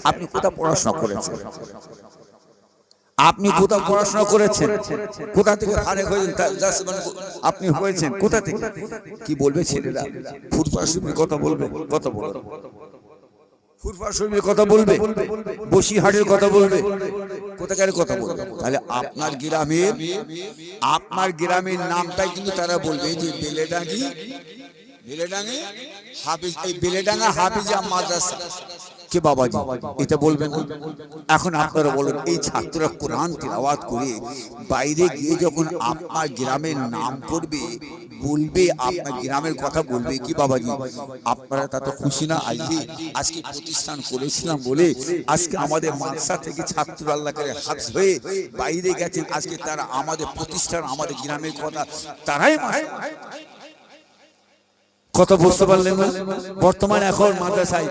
আপনি কোথা পড়াশোনা করেছেন? আপনি কোথাও পড়াশোনা করেছেন? কোথা থেকে ফারেক হয়েছেন? আপনি হয়েছেন কোথা থেকে? কি বলবে ছেলেরা? ফুটপাত শরীফের কথা বলবে, কথা বলবে, ফুটপাত শরীফের কথা বলবে, বসিরহাটের কথা বলবে, কোথাকার কথা বলবে। তাহলে আপনার গ্রামের নামটাই কিন্তু তারা বলবে যে বেলেডাঙ্গি, বেলেডাঙ্গি হাফিজ, এই বেলেডাঙ্গা হাফিজা মাদ্রাসা। কে বাবাজি এটা বলবে না? এখন আপনারা বলুন, এই ছাত্ররা কোরআন তিলাওয়াত করে বাইরে গিয়ে যখন আপনার গ্রামের নাম করবে, বলবে, আপনার গ্রামের কথা বলবে, কি বাবাজি আপনারা তা তো খুশি না? আজকে প্রতিষ্ঠান করেছিলাম বলে আজকে আমাদের মাদ্রাসা থেকে ছাত্র আল্লাহ করে হাফেজ হয়ে বাইরে গেছেন, আজকে তারা আমাদের প্রতিষ্ঠান, আমাদের গ্রামের কথা তারাই কথা বুঝতে পারলেন না? বর্তমানে এখন মাদ্রাসায়